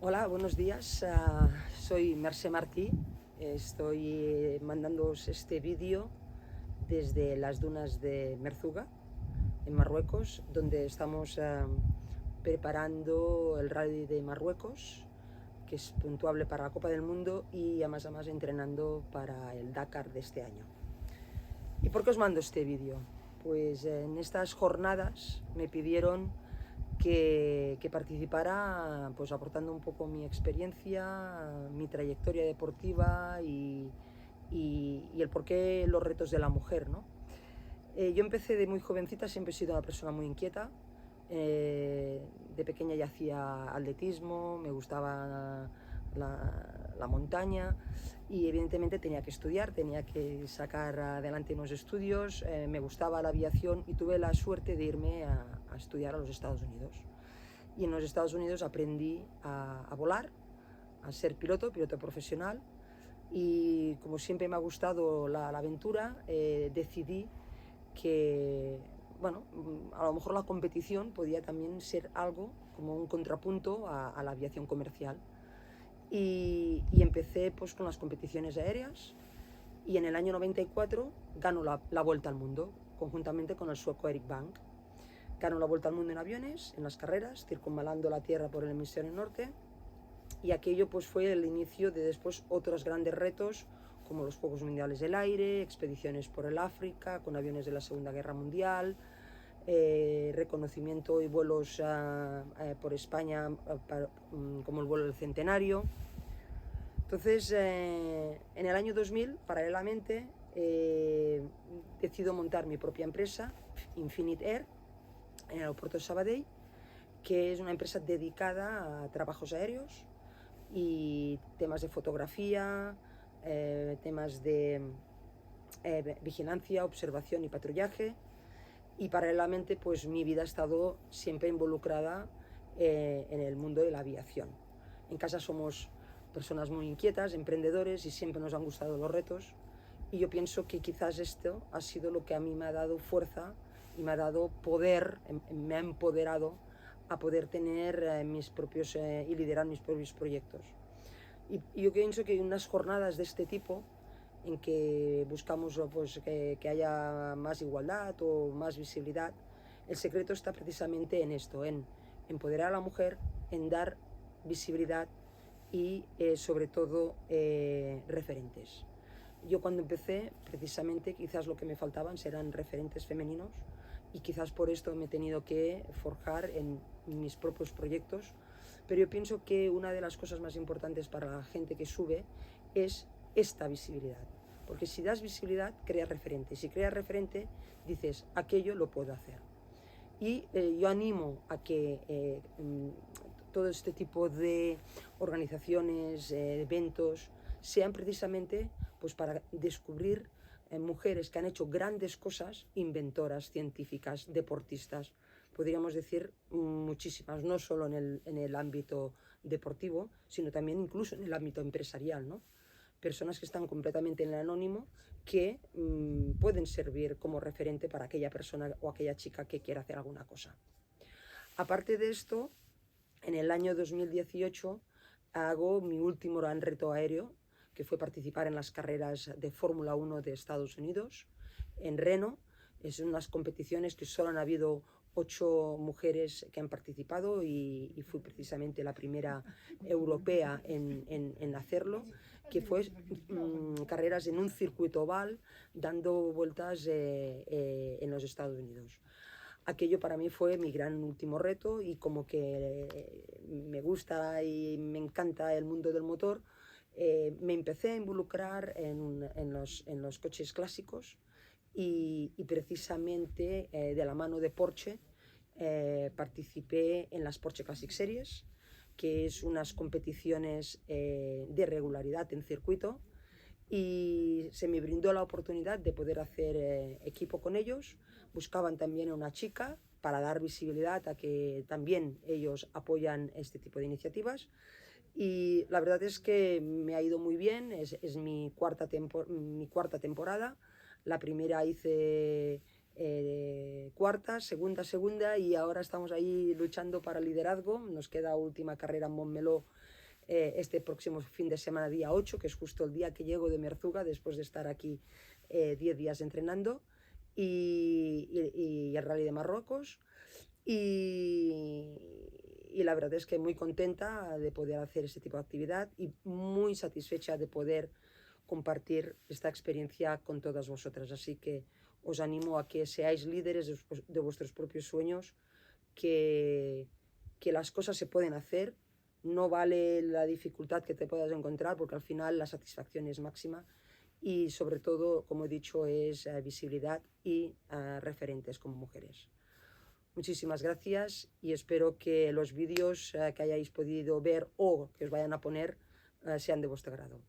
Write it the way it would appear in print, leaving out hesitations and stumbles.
Hola, buenos días. Soy Mercè Martí. Estoy mandándoos este vídeo desde las dunas de Merzuga, en Marruecos, donde estamos preparando el Rally de Marruecos, que es puntuable para la Copa del Mundo, y además entrenando para el Dakar de este año. ¿Y por qué os mando este vídeo? Pues en estas jornadas me pidieron que participara, pues aportando un poco mi experiencia, mi trayectoria deportiva y el porqué los retos de la mujer, ¿no? Yo empecé de muy jovencita, siempre he sido una persona muy inquieta. De pequeña ya hacía atletismo, me gustaba la montaña y evidentemente tenía que estudiar, tenía que sacar adelante unos estudios, me gustaba la aviación y tuve la suerte de irme a estudiar a los Estados Unidos. Y en los Estados Unidos aprendí a volar, a ser piloto profesional, y como siempre me ha gustado la aventura, decidí que, bueno, a lo mejor la competición podía también ser algo como un contrapunto a la aviación comercial. Y empecé pues con las competiciones aéreas, y en el año 94 gano la vuelta al mundo, conjuntamente con el sueco Erik Bank. Gano la vuelta al mundo en aviones, en las carreras, circunvalando la Tierra por el hemisferio norte, y aquello pues fue el inicio de después otros grandes retos, como los Juegos Mundiales del Aire, expediciones por el África con aviones de la Segunda Guerra Mundial, reconocimiento y vuelos por España como el vuelo del Centenario. Entonces, en el año 2000, paralelamente, decido montar mi propia empresa, Infinite Air, en el aeropuerto de Sabadell, que es una empresa dedicada a trabajos aéreos y temas de fotografía, temas de vigilancia, observación y patrullaje. Y paralelamente pues mi vida ha estado siempre involucrada en el mundo de la aviación. En casa somos personas muy inquietas, emprendedores, y siempre nos han gustado los retos, y yo pienso que quizás esto ha sido lo que a mí me ha dado fuerza y me ha dado poder, me ha empoderado a poder tener mis propios y liderar mis propios proyectos. Y yo pienso que unas jornadas de este tipo, en que buscamos pues, que haya más igualdad o más visibilidad, el secreto está precisamente en esto, en empoderar a la mujer, en dar visibilidad y sobre todo referentes. Yo cuando empecé, precisamente, quizás lo que me faltaban serán referentes femeninos, y quizás por esto me he tenido que forjar en mis propios proyectos. Pero yo pienso que una de las cosas más importantes para la gente que sube es esta visibilidad. Porque si das visibilidad, creas referente. Si creas referente, dices, aquello lo puedo hacer. Y yo animo a que todo este tipo de organizaciones, eventos, sean precisamente pues, para descubrir mujeres que han hecho grandes cosas, inventoras, científicas, deportistas, podríamos decir muchísimas, no solo en el ámbito deportivo, sino también incluso en el ámbito empresarial, ¿no? Personas que están completamente en el anónimo, que pueden servir como referente para aquella persona o aquella chica que quiera hacer alguna cosa. Aparte de esto, en el año 2018 hago mi último gran reto aéreo, que fue participar en las carreras de Fórmula 1 de Estados Unidos, en Reno. Es unas competiciones que solo han habido 8 mujeres que han participado, y fui precisamente la primera europea en hacerlo, que fue carreras en un circuito oval, dando vueltas en los Estados Unidos. Aquello para mí fue mi gran último reto, y como que me gusta y me encanta el mundo del motor, me empecé a involucrar en los coches clásicos, y precisamente de la mano de Porsche participé en las Porsche Classic Series, que es unas competiciones de regularidad en circuito, y se me brindó la oportunidad de poder hacer equipo con ellos. Buscaban también a una chica para dar visibilidad a que también ellos apoyan este tipo de iniciativas, y la verdad es que me ha ido muy bien. Es mi cuarta temporada. La primera hice cuarta, segunda, y ahora estamos ahí luchando para el liderazgo. Nos queda última carrera en Montmeló, este próximo fin de semana, día 8, que es justo el día que llego de Merzuga, después de estar aquí 10 días entrenando, y el Rally de Marruecos. Y la verdad es que muy contenta de poder hacer este tipo de actividad y muy satisfecha de poder compartir esta experiencia con todas vosotras. Así que os animo a que seáis líderes de vuestros propios sueños, que las cosas se pueden hacer, no vale la dificultad que te puedas encontrar, porque al final la satisfacción es máxima, y sobre todo, como he dicho, es visibilidad y referentes como mujeres. Muchísimas gracias y espero que los vídeos que hayáis podido ver o que os vayan a poner sean de vuestro agrado.